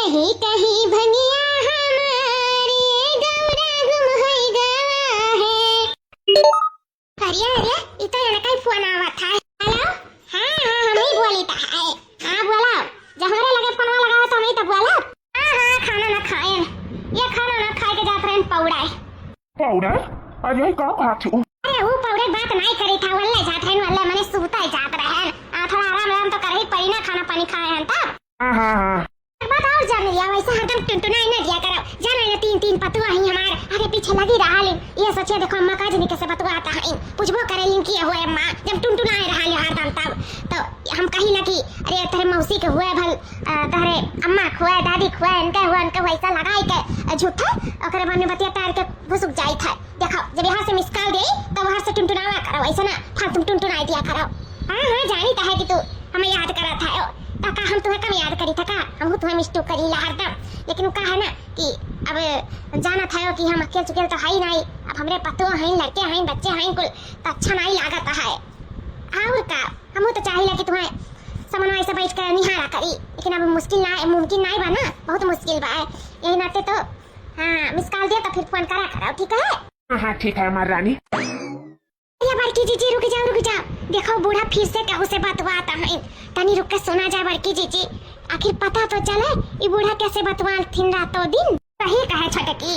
कहीं कहीं भंगिया हमारी गौरा गुम होई गवा है। अरे अरे इतो yana kai फोन आवत है। हेलो हां हां हम ही बोली था है। हां बोलो जब हमारे लगे फोन लगाओ तो हम ही तो बोलो। हां हां खाना ना खाए ये खाना ना खाए के जा फ्रेंड पौड़ा पाउडर अरे का खाती हूँ। अरे वो पाउडर बात नहीं करी था वल्ले जात है वल्ले मैंने सुबह ही जात रहे थोड़ा आराम आराम तो कर ही पड़ी ना खाना पानी खाए हैं तब। हाँ बात और जान लिया वैसे हरदम टुनटुनाई न दिया करो जाना है तीन तीन पतुआ ही हमारे अरे पीछे लगी रहा ले ये सोचे देखो अम्मा का जनी कैसे पतुआ आता है पूछबो करे लिन किए हुए अम्मा जब टुनटुनाई रहा ले हरदम तब तो हम कही लगी अरे तेरे मौसी के हुए भल तेरे अम्मा खुए दादी खुए इनके वैसा लगाई के झूठा ओकरे बाद में बतिया तार के घुसुक जाई था देखो जब यहाँ से मिस कॉल गई तब वहां से टुनटुनावा करो वैसा ना फालतू टुनटुनाई दिया करो। हां हां जानी था है कि तू हमें याद करा था तका हम तुम्हें कम याद करी था हम तुम्हें मिस्टू करी ला हरदम लेकिन वो कहा ना कि अब जाना था कि हम अकेले चुके तो है ही नहीं अब हमरे पतुआ हैं लड़के हैं बच्चे हैं कुल तो अच्छा नहीं लागत है और का हम तो चाहिए कि तुम्हें समन्वय से बैठ कर निहारा करी लेकिन अब मुमकिन नहीं बना बहुत मुश्किल बा यही नाते तो हाँ मिस कॉल दिया तो फिर फोन करा करो ठीक है। हाँ ठीक है हमारी रानी। बड़की जीजी रुक जाओ देखो बूढ़ा फिर से कहू से बतवाता है तनी रुक के सुना जाए बड़की जीजी आखिर पता तो चले ये बूढ़ा कैसे बतवाल थिन रातों दिन सही कहे छोटकी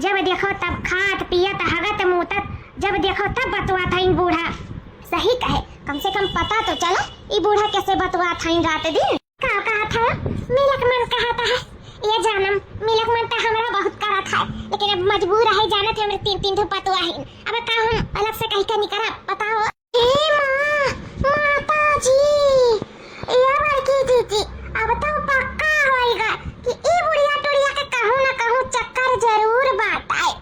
जब देखो तब खात पियत हगत मुतत जब देखो तब बतवाता इन बूढ़ा सही कहे कम से कम पता तो चला ये बूढ़ा कैसे बतवाता इन रात दिन का कहा था मिलक मन कहता है ये जानम मिलक मन तो हमरा बहुत करा था लेकिन अब मजबूर है जाना थे हमरे तीन तीन ठो पतवा है अब का हम अलग से कहीं का निकरा बताओ। हे मां माता जी ये बड़की जीजी अब तो पक्का होएगा कि ई बुढ़िया टुड़िया के कहूं ना कहूं चक्कर जरूर बाटाए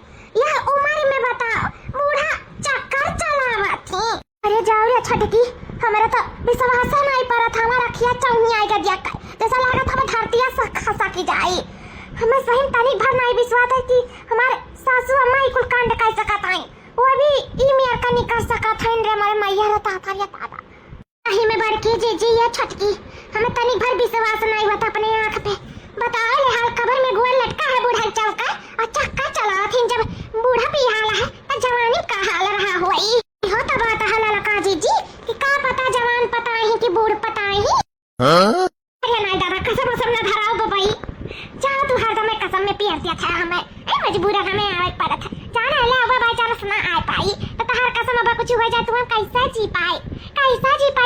यह उम्र में बताओ बूढ़ा चक्कर चलावत है। अरे जाओ रे छटकी हमरा तो विश्वास नहीं पड़ा था हमारा खिया चौनी आएगा दिया जैसा लगा था धरतिया खसा की जाए हमें सही तनी भर नहीं विश्वास है कि हमारे सासू अम्मा ही कुल कांड कर सकत हैं वो भी ई मेर का निकल सकत हैं रे हमारे मैया रहता था या दादा कहीं में बड़की जीजी या छटकी हमें तनी भर विश्वास नहीं होता अपने आंख पे बताओ ले हाल कबर में गोल लटका है बूढ़ा चौका और चक्का चला थी जब बूढ़ा भी हाल है तो जवानी का हाल रहा हुई हो तो बात है ललका जीजी कि का पता जवान पता है कि बूढ़ पता है। अरे नहीं दादा कसम कसम ना धराओ बबाई जाओ तू हर समय कसम में पियर दिया था हमें ए मजबूर हमें आवे पड़ा था जाना ले अब बाई चांस ना आ पाई तो तहार कसम अब कुछ हो जाए तुम कैसा जी पाए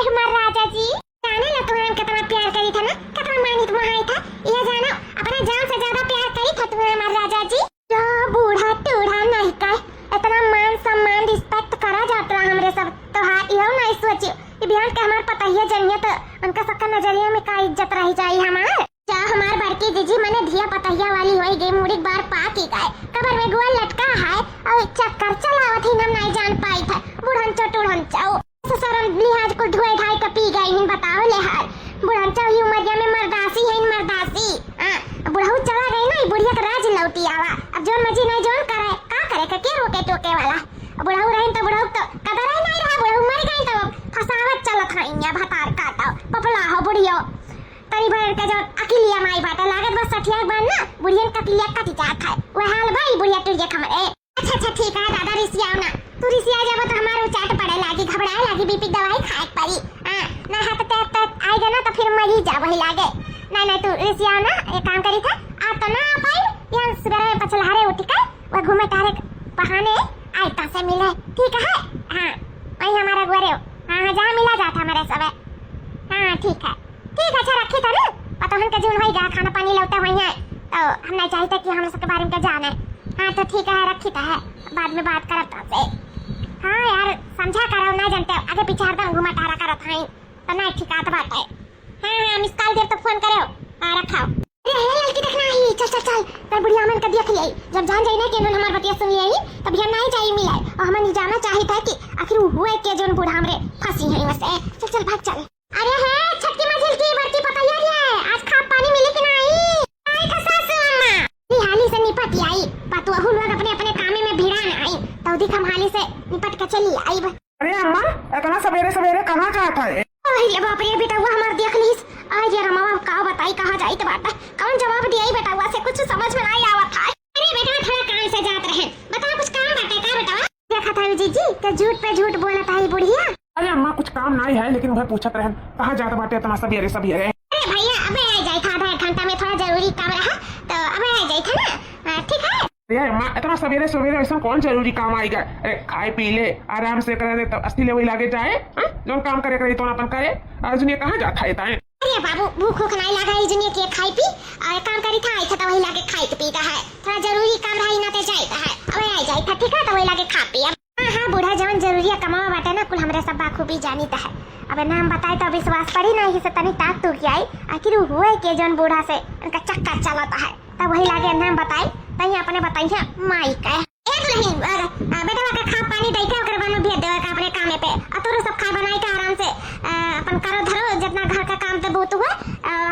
हमार राजा जी जाने ना तुम हम कितना प्यार करी था ना कितना मानी तुम आई था ये जानो अपने जान से ज्यादा प्यार करी था तुम हमार राजा जी जो बूढ़ा टूढ़ा नहीं का इतना मान सम्मान रिस्पेक्ट करा जाता हमरे सब तो हां यो नहीं सोचियो कि बिहान के हमार पता ही जनिया तो उनका सबका नजरिया में का इज्जत रही जाए हमार जा हमार बड़की जीजी मने धिया पतहिया वाली होई गई मुड़ी बार पा की गाय कबर में गोल लटका है और चक्कर चलावत ही हम नहीं जान पाई था बुढ़न चटुड़न चाओ ससुरन लिहाज को धोए ढाई का पी गई हिन बताओ ले हाल बुढ़न चाओ ही उमरिया में मर्दासी है मर्दासी हां बुढ़ऊ चला गई ना बुढ़िया का राज लौटी आवा अब जोन मजी नहीं जोन करे का करे के रोके टोके वाला बुढ़ऊ रहिन तो बुढ़ऊ तो कदर ही नहीं रहा बुढ़ऊ मर गई तो फसावत चलत हइया भतार काटा पपला हो बुढ़ियो तरी भर के जो अकेलिया माई बाटा लागत बस सठिया बन ना बुढ़ियन कपिलिया कटी जात है वो हाल भाई बुढ़िया टुरिया खमर ए अच्छा ठीक है दादा रिसियाओ ना तू रिसिया जब तो हमारो चाट पड़े लागी घबराए लागी बीपी दवाई खाए पड़ी हां ना हाथ तक आएगा ना तो फिर मरी जा वही लागे नहीं तू रिसियाओ ना एक काम करी था आ तो ना आ पाई यहां सुबह में पछलहारे उठ कर वो घूमे तारे बहाने आयता से मिले ठीक है हां वही हमारा गोरे हां जहां मिला जाता हमारे सब हां ठीक है अच्छा रखी था ना पता हम के जून होएगा खाना पानी लौटा हुई है तो हम नहीं चाहते कि हम सबके बारे में जाने हां तो ठीक है रखी था है बाद में बात करत से हां यार समझा करो ना जानते आगे पीछे हरदम घुमा टारा करत हैं तो नहीं ठिकात बात है हां मिस कॉल दे तो फोन करो हां रखाओ अरे लड़की देखना ही चल पर बुढ़िया मन का देख लिया जब जान जाए ना कि उन्होंने हमार बतिया सुन लिया तब हम नहीं चाहिए मिला और हम नहीं जाना चाहिए था कि आखिर हुए के जोन बूढ़ा हमरे फंसी है वैसे चल भाग चल। अरे है छटकी मंजिल की बड़की पता है आज खा पानी मिले कि नहीं आई का सासू अम्मा हाली से निपट आई पतुआ हुन लोग अपने अपने काम में भिड़ा ना आई तो दी हम हाली से निपट के चली आई। अरे अम्मा इतना सवेरे कहां जाता है? ओए बाप रे बेटा वो हमार देख लीस आज ये रमावा का बताई कहां जाई तो बात कौन जवाब दिया ही बेटा से कुछ समझ में नहीं आवत है। अरे बेटा थोड़ा काम से जात रहे, बताओ कुछ काम बाटे का बेटा? देखा था जीजी तो झूठ पे झूठ बोला था ही बुढ़िया। अरे अम्मा कुछ काम नहीं है, लेकिन वह पूछत रहन कहाँ जात बाटे इतना सवेरे सवेरे। अरे भैया अबे आ जाए था, आधा घंटा में थोड़ा जरूरी काम रहा तो अबे आ जाए था ना, ठीक है? अरे अम्मा इतना सवेरे सवेरे ऐसा कौन जरूरी काम आएगा? अरे खाए पी ले आराम से करे तो अस्सी ले वही लागे जाए, जो काम करे करे तो अपन करे। आज ने कहाँ जाता है ताए? अरे बाबू भूख भूख नहीं लगा है, जुनिया के खाई पी और काम करी था आई था तो वही लागे खाई पीता है, थोड़ा जरूरी काम रही ना ते जाता है, अबे आ जाए था, ठीक है? तो वही लागे खा पी। हाँ बूढ़ा जवन जरूरी कमावा बाटे ना कुल हमरे सब बाखूबी जानीता है। अबे नाम बताए तो विश्वास पड़ी नहीं से तनी ताक तू की आई, आखिर हुए के जवन बूढ़ा से उनका चक्कर चलता है, तब वही लागे नाम बताई तही अपने बताई है माई का एक नहीं बेटा का खा पानी दई के ओकर बाद में भेज देवे का अपने कामे पे अतोरो सब खा बनाई के आराम से अपन करो धरो जितना घर का काम तो बहुत हुआ,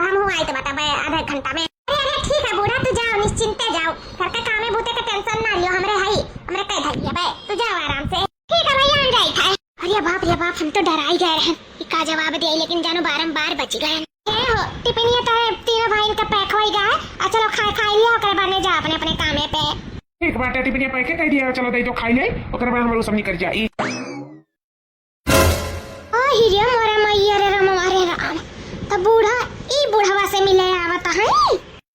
हम हुआ आई तो बता भाई आधा घंटा में। अरे ठीक है बूढ़ा तू जाओ निश्चिंते जाओ, घर का काम है बूते का टेंशन ना लियो, हमरे कह धरिए बे तू जाओ आराम से, ठीक है भैया आ जाई था। अरे बाप हम तो डरा ही गए हैं का जवाब दिया, लेकिन जानो बारंबार बच गए हो। टिफिनिया तो तीनों भाई का पैक हो गया है, चलो खा लिया ओकर बाद में जा अपने अपने कामे पे। एक बार टिफिनिया पैक कह दिया, चलो दई तो खाई ले ओकर बाद हम सब निकल जाई। ओ हिरिया मोरा मैया रे राम मारे राम, तो बूढ़ा ई बुढ़वा से मिले आवत है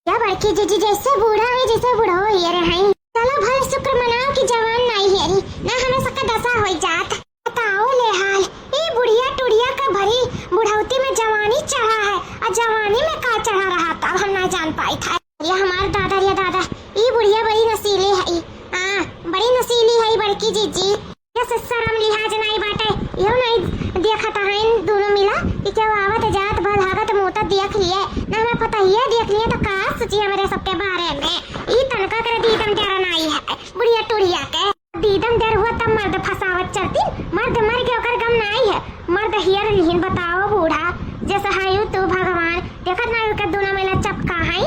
या बड़की जीजी जैसे बूढ़ा है जैसे बूढ़ा हो ये रे है। चलो भाई शुक्र मनाओ कि जवान नहीं है ना, हमें सबका दशा हो जात। बताओ ले हाल ई बुढ़िया टुड़िया का भरी बुढ़ौती में जवानी चढ़ा है और जवानी में का चढ़ा रहा था हम ना जान पाई था। ये हमारे दादा या दादा ई बुढ़िया बड़ी नसीली है, हां बड़ी नसीली है बड़की जीजी, ये शर्म लिहाज नहीं बाटे, यो नहीं देखा था इन दोनों मिला कि क्या आवत जात भल हागत मोता देख लिए ना, हमें पता ही है देख लिए तो का सोची हमारे सबके बारे में। ई तनका कर दीदम डरा नहीं है बुढ़िया टुड़िया के, दीदम डर हुआ तब मर्द फसावत चलती, मर्द मर के ओकर गम नहीं है, मर्द हियर लिहिन। बताओ बूढ़ा जैसा है तू भगवान देखत ना के दोनों मिला चपका है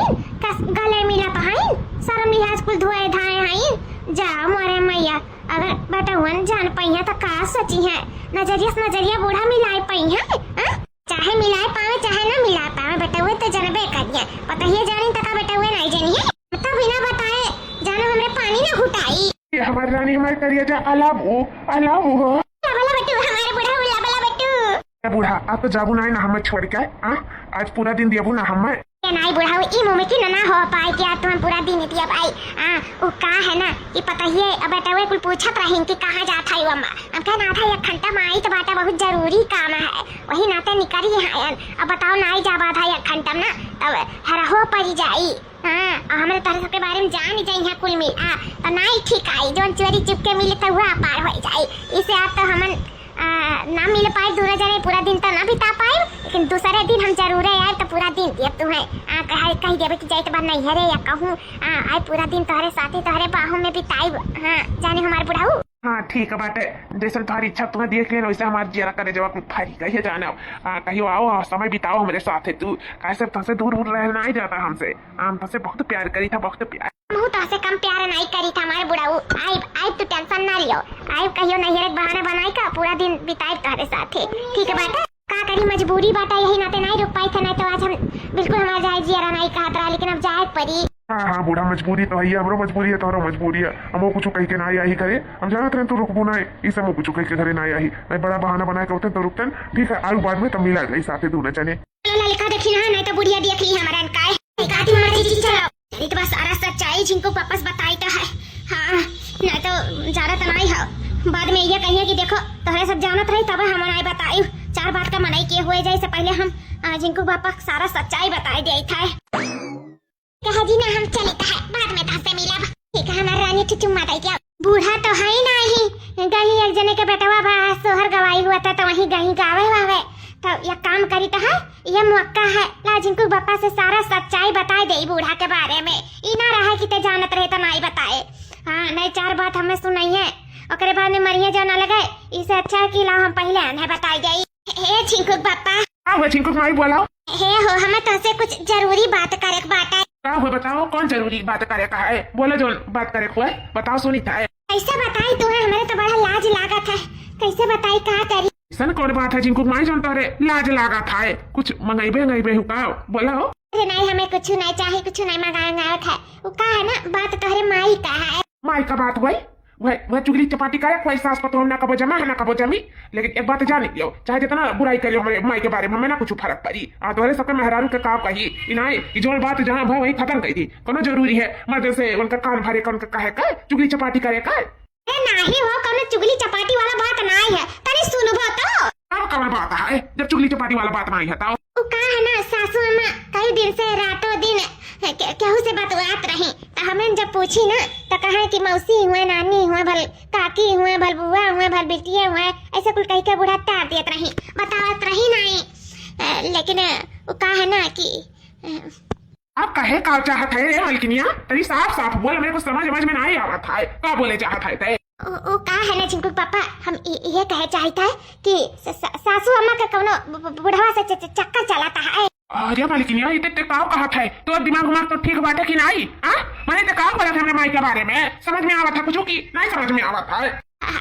कस गले मिला तो है, शर्म लिहाज कुल धोए धाए है। जा मोरे मैया अगर बेटा हुन जान पहिया तो का सोची है, नजरिया से नजरिया बूढ़ा मिलाए पहिया, चाहे मिलाए पावे चाहे ना मिलाए पावे, बेटा हुए तो जनबे करिए, पता ही जानी तक बेटा हुए नहीं जानी है, तो बिना बताए जानो हमरे पानी ना घुटाई। ये हमारी रानी हमारे करिए जा अलाबू हो लाबला बेटू हमारे बूढ़ा हो लाबला बेटू। बूढ़ा आप तो जाबू नहीं ना हमें छोड़ के, आज पूरा दिन दियाबू ना हमें नहीं बुढ़ा हो ई मुंह की ना हो पाए क्या तुम पूरा दिन दिया भाई। वो का है ना कि पता ही है अब बेटा वे कुल पूछत रही कि कहाँ जाता है अम्मा, अब कह ना था 1 घंटा में आई तो बेटा बहुत जरूरी काम है वही नाते निकली है, अब बताओ नहीं जा बात है 1 घंटा ना तब हरा हो पड़ी जाई। हमारे तरह सबके बारे में जान जाई है कुल मिल तो नहीं ठीक आई, जो चोरी चुपके मिले तो हुआ पार हो जाए, इसे आप तो हमन ना मिल पाए दूर जाने पूरा दिन तो ना बिता पाए, लेकिन दूसरे दिन हम जरूर आए तो पूरा दिन दिए तुम्हें कहीं देवे कि जाए तो बात नहीं है या कहूँ आए पूरा दिन तुम्हारे साथी तुम्हारे बाहों में बिताई। जाने हमारे बुढ़ाऊ हाँ ठीक है बाटे, जैसे तुम्हारी इच्छा तुम्हें देख लेना वैसे हमारे जरा करे जवाब भाई कहिए जाना, कहियो आओ समय बिताओ हमारे साथ है, तू कैसे तुमसे दूर रहना नहीं जाता हमसे, हम तुमसे बहुत प्यार करी था बहुत प्यार, तो से कम प्यार नहीं करी था हमारे बुढ़ाऊ। आई तू टेंशन ना लियो, आई कहियो नहीं है बहाना बनाई का पूरा दिन बिताए तुम्हारे साथ है, ठीक है बाटा का करी मजबूरी बाटा यही नाते नहीं रुक पाई थे, नहीं तो आज हम बिल्कुल हमारे जाए जिया नहीं कहा था, लेकिन अब जाए पड़ी। हाँ बूढ़ा मजबूरी तो है, हमरो मजबूरी है तोहरो मजबूरी है, हम कुछ कह के ना आई करे, हम जानते हैं तू रुकबू ना इस हम कुछ कह के घरे ना आई, मैं बड़ा बहाना बना के होते तो रुकते, ठीक है आयु बाद में तब मिला गई साथे दूर न चले लिखा देखी ना नहीं तो बुढ़िया देख ली हमारा काय काटी हमारी चीज चलाओ नहीं तो बस सारा सच्चाई जिनको वापस बताई तो है। हाँ नहीं तो ज्यादा तो नहीं है, बाद में ये कहिए कि देखो तोहरे सब जानत रही तब हम नहीं बताई, 4 बात का मनाई किए हुए जाए से पहले हम जिनको वापस सारा सच्चाई बताई दी था। कहा जी ना हम चले है बाद में तहसे मिला, ठीक है हमारा रानी चुम्मा दे क्या बूढ़ा तो है नहीं गही एक जने के बेटवा बा सोहर गवाई हुआ था तो वही गही गावे वावे तो यह काम करी तो है ये मौका है ला जिनको बापा से सारा सच्चाई बताए दे बूढ़ा के बारे में, ई ना रहा कि ते जानत रहे तो नहीं बताए। हाँ नहीं 4 बात हमें सुनाई है ओकरे बाद में मरिए जाना लगे, इससे अच्छा कि ला हम पहले उन्हें बताई गई। हे चिंकू पापा चिंकू माई बोला हे हो हमें तुझसे कुछ जरूरी बात करे बाटा क्या हुआ बताओ, कौन जरूरी बात करे का है, बोले जो बात करे हुआ बताओ सुनी था कैसे बताई तुम्हें, हमारे तो बड़ा लाज लागत है, कैसे बताई कहा करी सन कौन बात है जिनको माई जानता रे लाज लागा था, कुछ मंगाइबे हुआ बोला हो अरे नहीं, हमें कुछ नहीं चाहिए, कुछ नहीं मंगाना है। वो का है ना, बात तोहरे माई का है। माई का बात वह चुगली चपाटी करे, कोई सास पतो ना कबो जमा है ना कबो जमी। लेकिन एक बात जान लियो, चाहे जितना बुराई करियो हमारे माई के बारे में, हमें ना कुछ फर्क पड़ी। तोहरे सबके मेहरारू के काम कही इनाई जो बात जहाँ भाई वही खत्म कर दी। कोनो जरूरी है मर्द से उनका कान भरे का, उनका कहे का चुगली चपाटी करे का। नहीं हो, कोनो चुगली चपाटी वाला बात नहीं है, तनी सुनबो तो। अब कौन बात है जब चुगली चपाटी वाला बात नहीं है? ताओ वो का है ना, सासू अम्मा कई दिन से रातों दिन केहू से बतवात रही। तो हमें जब पूछी ना तो कहा कि मौसी हुए, नानी हुए, भल काकी हुए, भल बुआ हुए, भल बिटिया हुए, ऐसे कुल कह के बुढ़ा तार देत रही, बतावत रही नहीं। लेकिन वो का है ना कि आप कहे का चाहत है रे मलकिनिया? तरी साफ साफ बोल, मेरे को समझ में नहीं आवत है का बोले चाहत है ते। ओ का है ना चिंकू पापा, हम ये कहे चाहता है कि सासू अम्मा का कोनो बुढ़वा से चक्कर चलाता है। अरे मलकिनिया ये ते का कहत है? तो दिमाग तो ठीक बाटे कि नहीं? मैंने तो का बोला था हमने माई के बारे में, समझ में आवत है कुछ की नहीं समझ में आवत है?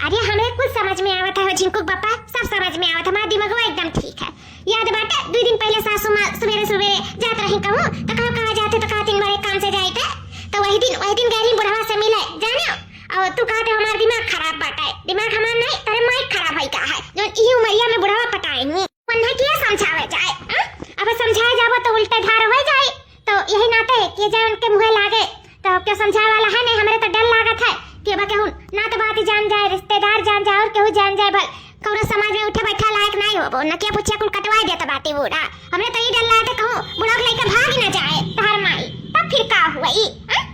अरे हमें कुछ समझ में आवत है झिंकू पापा, सब समझ में आवत है, हमारा दिमाग एकदम ठीक है। याद बाटे 2 दिन पहले सासू माँ सवेरे सवेरे जात रही कहूँ तो कहाँ जाते तो कहती बड़े काम से जाए थे। तो वही दिन गहरी बुढ़वा से मिले जाने, और तू कहते हमारा दिमाग खराब बाटा है। दिमाग हमारा नहीं, तेरे माइक खराब है का है जो ई उमरिया में बुढ़वा पटाएंगे। वन्ना किया समझावे जाए, अब समझाए जाबो तो उल्टे धार हो जाए। तो यही नाते कि जाए उनके मुँह लागे तो क्या समझाए वाला है नहीं। हमारे तो डर लागत है कि अब केहू ना तो बात जान जाए, रिश्तेदार जान जाए और केहू जान जाए, भल कौनो समाज में उठे बैठा लायक नहीं हो न क्या पूछे कुल कटवा देता बाती बूढ़ा। हमने तो ये डर लाते कहूँ बुढ़ा को लेकर भाग न जाए तार माई, तब फिर का हुआ ई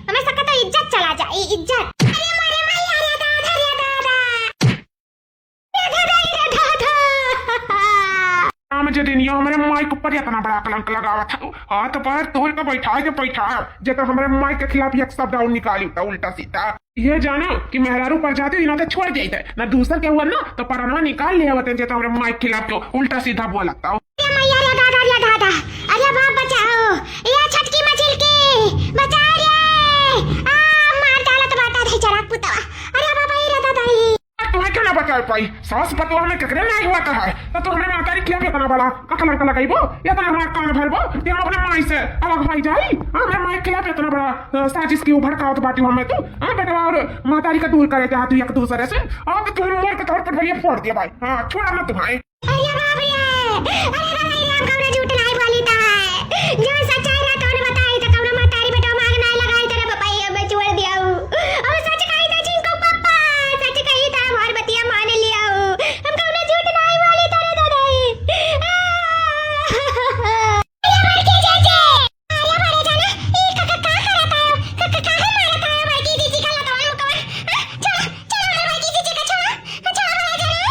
हमें सबका तो इज्जत चला जाए, इज्जत। अरे मारे माई, अरे दादा, अरे दादा, मुझे दिन यो हमारे माई के ऊपर इतना बड़ा कलंक लगावा था, हाथ पर तोड़ के बैठा जब तक हमारे माई के खिलाफ एक शब्द और निकाली था उल्टा सीधा। ये जानो कि मेहरारू पर जाते इन्हों तो छोड़ जाते ना, दूसर के हुआ ना तो परनवा निकाल लिया होते जब हमारे माई के खिलाफ तो उल्टा सीधा बोला था। दादा, अरे बाप बचाओ, ये छटकी मछली की बचा रे, मार डाला तो बाता नहीं चराग पुतवा। अरे बाबा ये दादा ही तुम्हें क्यों ना बचा पाई? सास पतो हमें ककरे नहीं हुआ है तो हमें मातारी खिलाफ इतना बड़ा का कलंक लगाइबो, इतना बड़ा कान भरबो कि हम अपने माई से अलग भाई जाई। हमें माई के खिलाफ इतना बड़ा साजिश की भड़कावत बाटी हमें तो बेटा और मातारी का दूर करे चाहती एक दूसरे से, और तुम मोर के तौर पर भैया फोड़ दिया भाई। छोड़ा ना तुम्हारे। अरे बाप रे, अरे दादा ये हम कौन झूठ नहीं बोली था है, जो सच्चाई ना तो ने बताई तो कौन मातारी बेटा मांग नहीं लगाई तेरे पपाई मैं छोड़ दिया हूं। और सच कही था जिनको पापा, सच कही था और बतिया मान लिया हूं, हम कौन झूठ नहीं बोली तेरे दादा। अरे बड़की चाची, अरे मारे जाना ये काका का करता है, काका का मारता है बड़की दीदी का लतावा मुकवा। चलो चलो मेरे बड़की दीदी का छोड़ा मारे जाना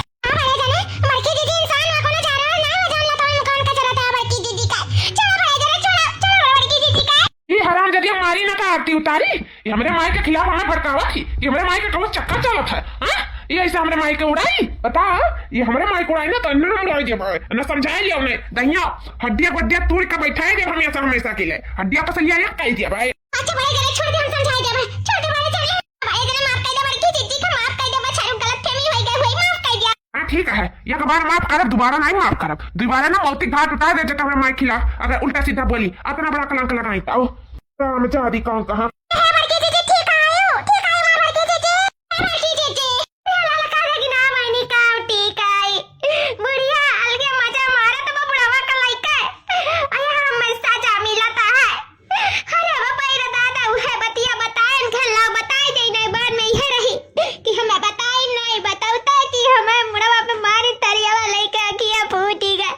बड़की दीदी इंसान में कोना जा रहा है ना, जान लतावा मुकवा का चलाता है बड़की दीदी का। चलो मारे जाना, चलो बड़की दीदी का। ये हराम जदी हमारी ना का आरती उतारी, ये हमारे माई के खिलाफ हमें भड़कावा थी, ये हमारे माई के कौन चक्कर चलत है? ये ऐसे हमारे माई के उड़ाई बता, ये हमारे माई को उड़ाई ना तो अन्ना उड़ाई दे ना, समझाए लिया उन्हें दहिया हड्डिया गड्डिया तोड़ के बैठाए दे हमेशा के लिए हड्डिया पसलिया या कह दिया भाई। अच्छा बड़े गले छोड़ दे, हम समझाए दे भाई, छोड़ दे बड़े चले बड़े गले माफ कर दे बड़की दीदी का, माफ कर दे बच्चा गलतफहमी हो गई हुई, माफ कर दिया। ठीक है, एक बार माफ करब, दोबारा नहीं माफ करब, दोबारा ना मौती घाट उतार दे जब हमारे माई खिलाफ अगर उल्टा सीधा बोली अपना बड़ा कलंक लगाई तो राम जादी कौन कहा। बड़की दीदी ठीक आयो मां, बड़की दीदी लाल का लगी ना मैंने का ठीक आई बुढ़िया अलगे मजा मारे तो वो बुढ़वा का लइका आया हम साजा मिलता है। अरे बाबा रे दादा उहे बतिया बताएन खल्ला बताई दे नहीं, बाद में यह रही कि हमें बताई नहीं बताऊता कि हमें बुढ़वा पे मारे तरिया वाला लइका किया फूटी गए।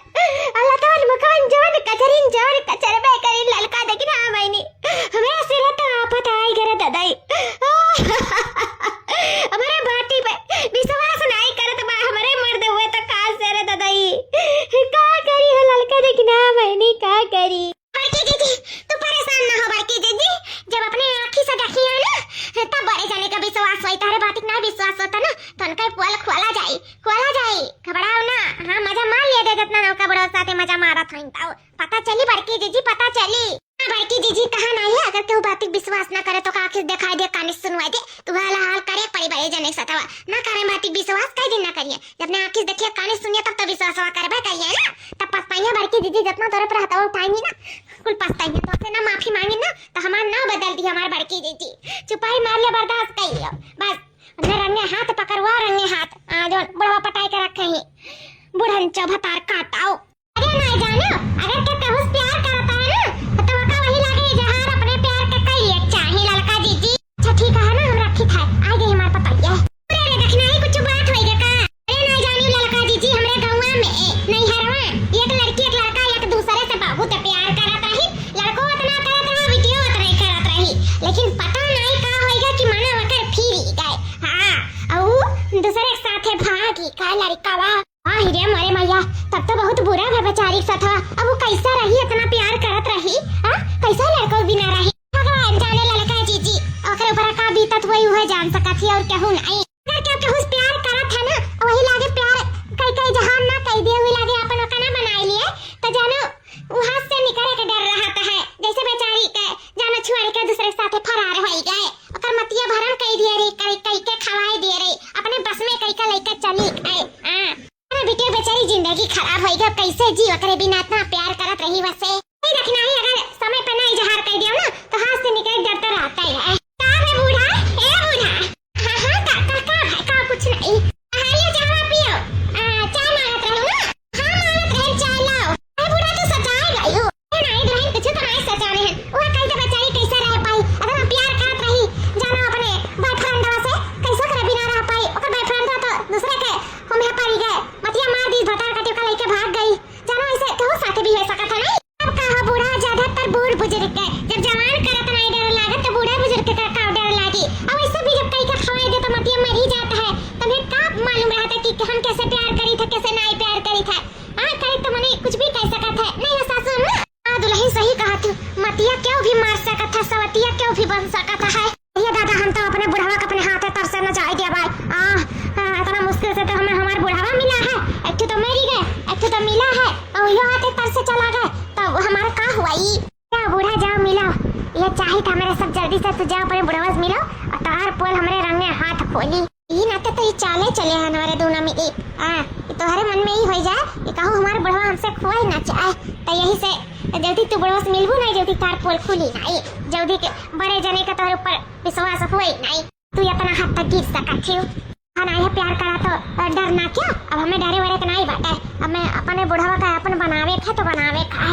अल्लाह ताला मकान जान कचरिन जान कचरबे करी ललका देखी ना मैंने हमें सिरे तो आपत आई करे दादाई। हमारे बाटी पे विश्वास नहीं करे तो हमारे मर्द हुए तो का से रे दादाई का करी हो ललका देखना मैंने का करी। बड़की दीदी तू परेशान ना हो बड़की दीदी, जब अपने आंखी से देखी है ना तब बड़े जाने का विश्वास होई, तारे बात ना विश्वास होता ना तो उनका पोल खोला जाए घबराओ ना। हां मजा मार लिया दे जितना नौका बड़ा साथे मजा मारा था, पता चली बड़की दीदी पता चली। बड़की दीदी कहा नहीं है, अगर केहू बात विश्वास ना करे तो आंखें दिखाई दे कान सुनवाई दे, तू वाला हाल करे पड़ी बड़े जने सतवा ना करे बात विश्वास कई दिन ना करिए, जब ने आंखें देखिए कान सुनिए तब तो विश्वास करबे करिए ना, तब पछताइए बड़की दीदी जितना तोरे पर हतावा उठाएंगी ना कुल पछताएंगे तो से ना माफी मांगे ना तो हमार ना बदल दी हमार बड़की जीजी चुपाई मार ले बर्दाश्त कर लियो बस न रंगे हाथ पकड़वा रंगे हाथ जो बुढ़वा पटाई के रखे ही बुढ़न चौभतार काटाओ अरे नहीं जानो अगर के कहूस प्यार करता है ना तो वका वही लागे जहार अपने प्यार के कई चाहे ललका जीजी अच्छा ठीक है ना हम रखी था आ गई हमार पतैया अरे देखना ही कुछ बात होई का अरे नहीं जानी ललका जीजी हमरे गांव में नहीं हरवा एक लड़की एक लड़का एक दूसरे से बहुत प्यार करत रही लड़को उतना करत रहा वीडियो उतना करत रही लेकिन पता नहीं का होएगा कि माना वकर फिर गए हां औ दूसरे के साथे भागी का लड़का वा हां हिरे मारे मैया तब तो बहुत बुरा है बेचारी के साथ अब वो कैसा रही इतना प्यार करत रही हां कैसा लड़को बिना रही भगवान जाने ललका जीजी ओकरे ऊपर का बीतत हुई हुए जान सकत थी और कहूं नहीं अगर क्या कहूं प्यार करत है ना वही लागे प्यार कई कई जहान ना कई दे हुए लागे अपन ओकना बनाई लिए तो जानो वहां से निकले के डर रहता है जैसे बेचारी के जानो छुआरे के दूसरे के साथे फरार होई गए ओकर मतिया भरण कई दिए रे कई कई के खवाए दे रे अपने बस में कई का लेके चली गए अरे बेटे बेचारी जिंदगी खराब होई गई कैसे जी ओकरे बिना इतना प्यार करत रही वैसे नहीं रखना ही अगर समय पे नहीं जहार कर दियो ना तो हाथ से निकल डरता रहता ही है का रे बूढ़ा ए बूढ़ा हां हां का कुछ नहीं हालिया चाय पियो चाय मांगत रहो ना हां मांगत रहे चाय लाओ ए बूढ़ा तो सचाए गई हो नहीं नहीं कुछ तो नहीं सचाने हैं वो कहीं तो बेचारी कैसे रह पाई अगर हम प्यार करत रही जानो अपने बॉयफ्रेंड से कैसे करे बिना रह पाई ओकर बॉयफ्रेंड तो दूसरे के हम है पड़ी गए मतिया मार दी भटार कटे का लेके भाग गई जानो ऐसे क्यों साथे भी हो सकता नहीं अब कहा बूढ़ा ज्यादातर बूढ़ बुजुर्ग के जब जवान करत नहीं डर लागत तो बूढ़ा बुजुर्ग के का डर लागी अब ऐसे भी जब कहीं का खवाए दे तो मतिया मर ही जाता है तभी का मालूम रहता कि हम कैसे प्यार करी थे कैसे नहीं प्यार करी थे करे तो मने कुछ भी कह सकत है नहीं सासू ना दुल्हन सही कहा तू मतिया क्यों भी मार सकत है सवतिया क्यों भी बन सकत है ये दादा हम तो अपने बुढ़ावा के अपने हाथे तरसे न जाए दिया भाई इतना मुश्किल से तो हमें हमारा बुढ़ावा मिला है एक तो मरी गए एक तो मिला है और यो हाथे तरसे चला गए तो हमारा का हुआ ई क्या बूढ़ा जाओ मिलो ये चाहिए था मेरे सब जल्दी से तू जाओ अपने बुढ़ावा से मिलो और तार पोल हमारे रंगे हाथ खोली ये नाते तो ये चाले चले हैं हमारे दोनों में एक ये तो हरे मन में ही हो जाए ये कहूँ हमारा बुढ़वा हमसे खोई ना चाहे तो यही से जल्दी तू बुढ़वा से मिलबू नहीं जल्दी तार पोल खुली नहीं जल्दी के बड़े जने का तोहरे ऊपर विश्वास हुई नहीं तू अपना हाथ तक गिर सकत थी हाँ नहीं प्यार करा तो डरना क्या अब हमें डरे वरे के नहीं बाटे अब मैं अपने बुढ़वा का अपन बनावे खा तो बनावे खा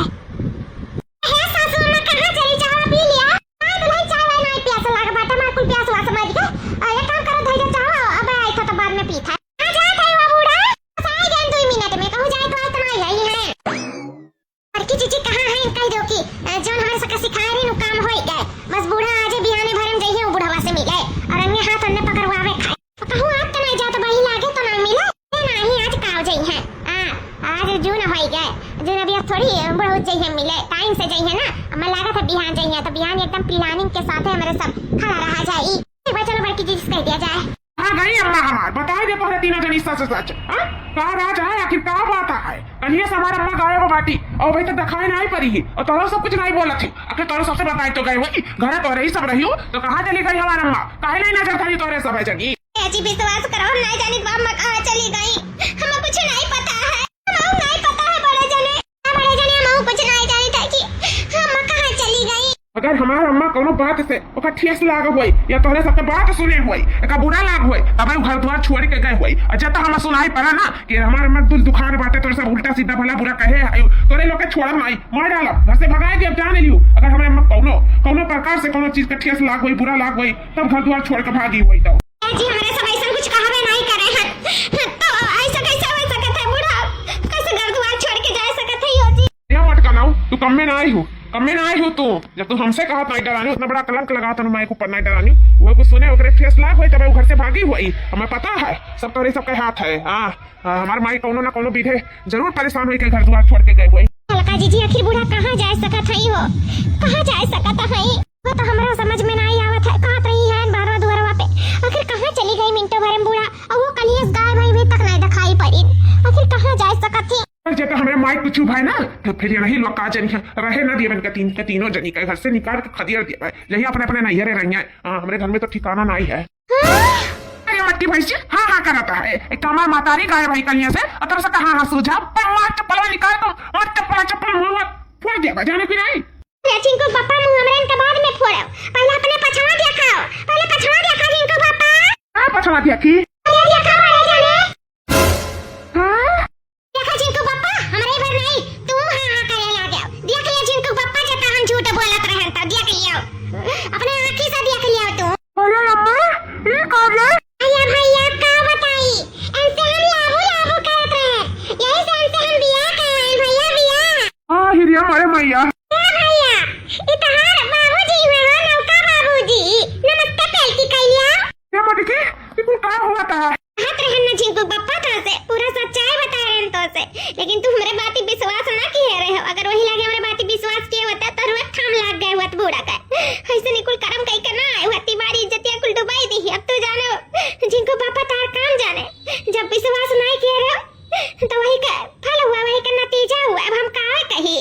है सासू मां कहां चली चाय पी लिया नहीं दुल्हन चाय नहीं प्यास लगा बाटे मां कुल प्यास हुआ समझ गए ये काम करो धैर्य चाहो अब आई तो बाद में पी था आ जा थे वो बूढ़ा साई गन 2 मिनट में कहूं जाए तो इतना यही है लड़की जीजी कहां है कह दो कि जोन हमारे सका सिखाए रे नु काम होई गए बस बूढ़ा आज बिहाने भरम जइए बूढ़वा से मिले और अन्य हाथ अन्य पकड़वावे खाए कहूं आप तो नहीं जात बही लागे तो ना मिले नहीं आज काव जई है आज जून होई गए जून अभी थोड़ी बहुत जई है मिले टाइम से जई है ना हमें लगा था बिहान जई है तो बिहान एकदम प्लानिंग के साथ है मेरे सब खड़ा रहा जाई चलो बड़की जी कह दिया जाए हाँ गई अम्मा हमार बताए दे पहले तीनों जनी सच सच का राज है आखिर का बात है कहिए से हमारा अम्मा गायब बाटी और भाई तो दिखाई नहीं पड़ी और तोरो सब कुछ नहीं बोला थी आखिर तोरो सबसे बताए तो गए हुई घर तो रही सब रही हो तो कहाँ चली गई हमारा अम्मा काहे नहीं नजर खाई तोरे सब है जगी जी विश्वास करो हम नहीं जानी अम्मा कहाँ चली गई हमें कुछ नहीं पता है हमें नहीं पता है बड़े जने हमें कुछ नहीं जानी था कि अम्मा कहाँ चली गई अगर हमारा अम्मा कोनो बात से ओकर ठेस लाग हुई या तोरे सबके बात सुने हुई एका बुरा लाग हुई तब घर द्वार छोड़ के गए हुई अच्छा तो हम सुनाई पड़ा ना कि हमारे अम्मा दिल दुखान बाटे तोरे सब उल्टा सीधा भला बुरा कहे तोरे लोग के छोड़म नहीं मार डालो घर से भगाए दे अब जाने लियो अगर हमारे अम्मा कोनो प्रकार से कोनो चीज का ठेस लाग हुई बुरा लाग हुई तब घर द्वार छोड़ के भागी हुई तो जी हमारे सब ऐसा कुछ कहावे नहीं करे हैं तो ऐसा कैसे हो सकता है बूढ़ा कैसे घर द्वार छोड़ के जा सकता है यो जी ये मत कनाऊ तू कम में ना आई हो तू जब तू हमसे कहा नहीं डरानी उतना बड़ा कलंक लगा था मैं ऊपर नहीं डरानी वो कुछ सुने ओकरे फेस लाग हुई तब वो घर से भागी हुई हमें पता है सब तोरे सबके हाथ है हमारे माई कोनो ना कोनो विधे जरूर परेशान हुई के घर द्वार छोड़ के गए हुई ललका जी आखिर बूढ़ा कहाँ जा सकत है हो कहाँ जा सकत है वो तो हमरा समझ में नहीं आवत है कहाँ रही है बारवा दुआरवा पे आखिर कहाँ चली गई मिनटों भर में बूढ़ा और वो कलियस गाय भाई भी तक नहीं दिखाई पड़ी आखिर कहाँ जा सकत है जब हमें माइक कुछ भाई ना तो फिर यही लोग का जनी रहे ना दिए तीनों जनी का घर से निकाल के खदियर दिया यही अपने अपने नैहरे रही है हमारे घर में तो ठिकाना नहीं है अरे मट्टी भैंस हाँ कराता है एक हमारा मातारी गाय भाई कलिया से और तरह से हाँ सूझा चप्पल निकाल तो चप्पल मुंह फोड़ दिया जाने की नहीं ले चिंकू पापा मुंह हमरे इनके बाद में फोड़ो। पहले अपने पछवा दिखाओ, पहले पछवा दिखा चिंकू पापा। हां पछवा देखी अरे दिखा रे जाने। हां देखा चिंकू पापा हमरे इधर नहीं तुम हां करे लगे। देख लिया चिंकू पापा जता हम झूठ बोलत रहन त देख लियो, अपने आंखी से देख लियो तू। अरे अम्मा ये कौन है? अरे भैया का बताई ऐसे हम लाबू लाबू करत रहे, यही से हमसे हम बियाह कराए भैया बियाह। हां हिरिया मारे मैया भैया इतहार बाबूजी हुए हो नौका बाबूजी नमस्ते पहलती कहिया। ये मटकी ये क्या हुआ था? हाथ रहन न चिंकू पप्पा तो से पूरा सच्चाई बता रहे तो से, लेकिन तू हमरे बात पे विश्वास ना किए रहे हो। अगर वही लगे हमरे बात पे विश्वास किए होता तो रोज थाम लाग गए होत बूढ़ा का। ऐसे निकुल करम कई के ना आए होती बारी इज्जतिया कुल डुबाई दी। अब तो जानो चिंकू पापा तार काम जाने, जब विश्वास नहीं किए रहे तो वही का फल हुआ, वही का नतीजा हुआ। अब हम काहे कही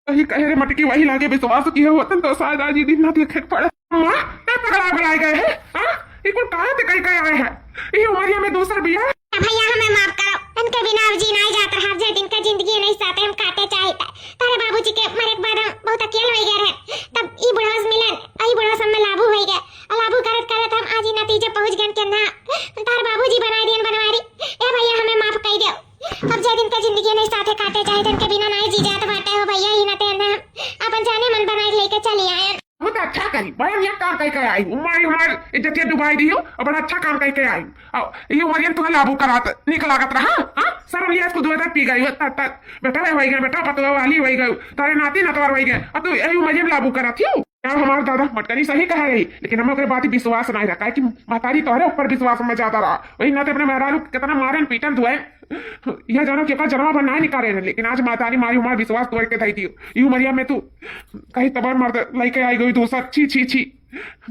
वही कहे रे मटकी वही लागे विश्वास किए होतन तो शायद आज ही दिन ना देखे पड़े। अम्मा क्या पगला बुलाए गए हैं? हां ये कौन कहां से कहीं आए हैं? ये उमरिया में दूसर बिया। भैया हमें माफ करो, इनके बिना अब जी नहीं जाता। हर जे दिन का जिंदगी नहीं साथे हम काटे चाहता। तारे बाबूजी के मरे के बाद हम बहुत अकेले हो गए रहे, तब ई बुढ़ास मिलन आई बुढ़ास में लाभू हो गए। लाभू करत करत हम आज ही नतीजे पहुंच गए के ना तारे बाबूजी बनाई दियन बनवारी। ए भैया हमें माफ कर दो, अब जे दिन का जिंदगी नहीं साथे काटे चाहे इनके बिना नहीं जी जात बाटे हो भैया। ई नते ना अपन जाने मन बनाई लेके चली आए। मुझे अच्छा करी बड़ा ये काम कह के आई उमारी उमार इज्जत डुबाई दी हो और बड़ा अच्छा काम कह के आई। ये उमरियन तुम्हें लाभू करात निक लागत रहा। हां सर लिया इसको दुआर पी गई तत तत बेटा हो गए, बेटा पतवा वाली हो गई, तारे नाती नतवार हो गए। अब तो यही उमरियन लाभू करात हो। यार हमारे दादा मटकनी सही कह रही, लेकिन हमें ओकरे बात विश्वास नहीं रखा कि महतारी तोहरे ऊपर विश्वास में ज्यादा रहा। वही नाते अपने मेहरारू कितना मारन पीटन धुए यह जानो के जन्मा पर ना निकाले रहे, लेकिन आज महतारी मारी उमार विश्वास तोड़ के थी। यू मरिया में तू कहीं तबार मर्द लेके आई गई दूसर छी छी छी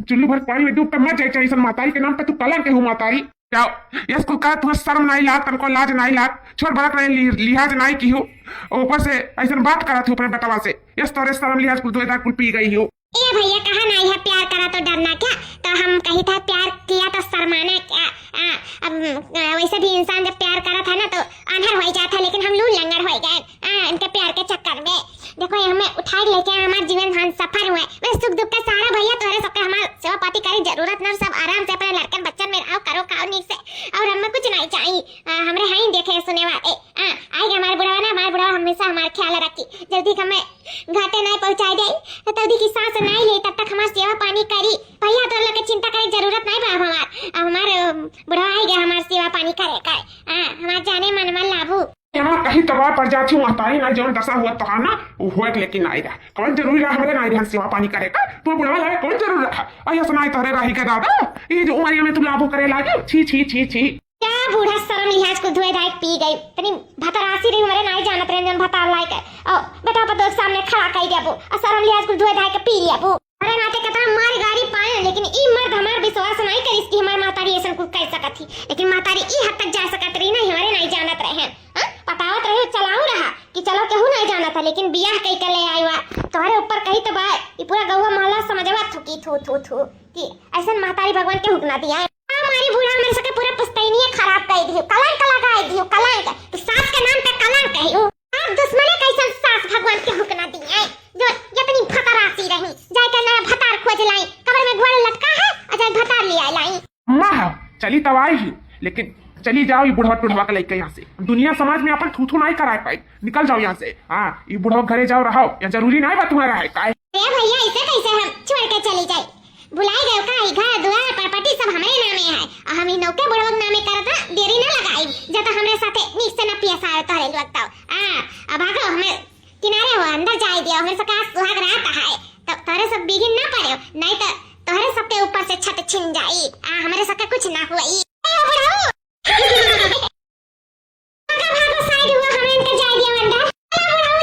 चुल्लू भर पानी में डूब कर मर जाए चाहिए महतारी के नाम पे तू कलंक हूँ महतारी। जाओ यस को कहा तुम्हें शर्म नहीं लाग, तनको लाज नहीं लाग, छोड़ बड़क नहीं लिहाज नहीं की हो, ऊपर से ऐसा बात करा थी अपने बेटवा से। यस तोरे शर्म लिहाज कुल दो कुल पी गई हो। ए भैया कहा नहीं है प्यार करा तो डरना क्या? तो हम कही था प्यार किया तो शर्माना क्या? अब वैसे भी इंसान जब प्यार करा था ना तो अनहर हो जाता, लेकिन हम लूल लंगड़ हो गए इनके प्यार के चक्कर में। देखो ये हमें उठाए लेके हमारे जीवन हम सफर हुए। मैं सुख दुख का सहारा भैया तोरे सबके हमारे सेवा पाती करी जरूरत न, सब आराम से अपने लड़कन बच्चन में आओ करो खाओ नीक से, और हमें कुछ नहीं चाहिए। हमरे हैं देखे सुने वाले आएगा हमारे बुढ़ावा ना, हमारे बुढ़ावा हमेशा हमारा ख्याल रखी। जल्दी हमें घाटे नहीं पहुंचाई दे तभी की सांस नहीं ले तब तक हमारी सेवा पानी करी भैया। तो लोग चिंता करे जरूरत नहीं बा। हमारे बुढ़ावा आएगा हमारी सेवा पानी करे हमारे जाने मन में लाभू यहाँ कहीं तबाह पड़ जाती हूँ महतारी ना जो दशा हुआ तो ना हुआ, लेकिन नहीं रहा कौन जरूरी रहा हमारे नहीं रहा सेवा पानी करेगा तो बुढ़वा लगे कौन जरूर रहा। अया सुनाई तोरे रही का दादा ये जो उमरिया में तू लाभू करे लागे छी छी छी छी क्या बूढ़ा शर्म लिहाज को धोए धाए पी गई। तनी भतरासी रही हमारे नहीं जानत रहे जन भतार लाए के ओ बेटा पतो सामने खड़ा कई देबो और शर्म लिहाज को धोए धाए के पी लियाबो। अरे नाते कतरा मार गाड़ी पाए, लेकिन ई मर्द हमार विश्वास नहीं करिस कि हमार मातारी ऐसा कुछ कह सकत थी, लेकिन मातारी ई हद तक जा सकत रही नहीं हमारे नहीं जानत रहे हैं। पटावत रहे चलाऊ रहा कि चलो केहू नहीं जाना था, लेकिन बियाह कई के ले आईवा तुम्हारे ऊपर कही तो बा ई पूरा गौवा मोहल्ला समझवा थुकी थू थू थू कि ऐसा मातारी भगवान के हुक्म दिया है। हमारी बूढ़ा मेरे सके पूरा पुस्तैनी खराब कर दियो, कलंक लगा दियो, कलंक तो सास के नाम पे कलंक कहियो। आप दुश्मने कैसे सास भगवान के हुक्म दिए जो इतनी भतरासी रही जाय के नया भतार खोज लाई, कबर में घोड़े लटका है और जाय भतार ले लाई। माँ चली तवाई ही, लेकिन चली जाओ ये बुढ़वा टुढ़वा के लेके यहाँ से। दुनिया समाज में अपन थू थू नहीं करा पाई, निकल जाओ यहाँ से। हाँ ये बुढ़वा घरे जाओ रहो, या जरूरी नहीं बा तुम्हारा है काय। भैया इसे कैसे हम छोड़ के चली जाए? बुलाए गए का घर द्वार प्रॉपर्टी सब हमारे नामे है और हम ही नौके बुढ़वा नामे करता देरी ना लगाई जब हमारे साथे नीक से न पियसा तोरे लगता अब आगो हमें किनारे हो अंदर जाए दिया हमें सका सुहाग रहता है तो तोरे सब बिगिन ना पड़े, नहीं तो तोरे सबके ऊपर से छत छिन जाई हमारे सबके कुछ ना हुई। भागो साइड हुआ हमें इनके जाए दिया अंदर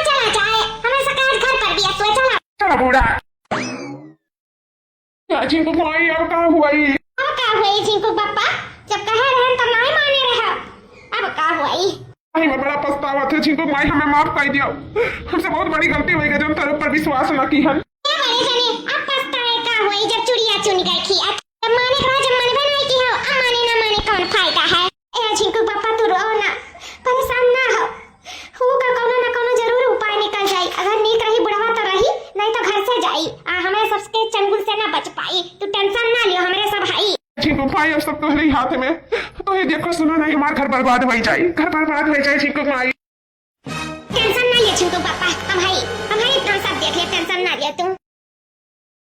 चला जाए हमें सका घर पर भी तो चला चला बूढ़ा जिनको माई अब कहाँ हुई जिनको पापा जब कहे रहे तो नहीं माने रहा अब का हुई। अरे मैं बड़ा पछतावा थे जिनको माई हमें माफ कर दिया, हमसे बहुत बड़ी गलती हुई जब तेरे ऊपर विश्वास न की हन। अब पछताए का हुई जब चुड़िया चुन गई थी अब माने रहा जब मन नहीं की हो अब माने ना माने कौन फायदा है। ए जिनको पापा तू रो ना परेशान ना हो का कोनो ना कोनो जरूर उपाय निकल जाए। अगर नीक रही बुढ़वा तो रही नहीं तो भाई तू टेंशन ना लियो हमरे सब भाई। चिंकू भाई अब सब तुम्हारे हाथ में, तो ये देखो सुनो नहीं हमारा घर बर्बाद हो जाए, घर बर्बाद हो जाए चिंकू भाई। टेंशन ना लियो चिंटू पापा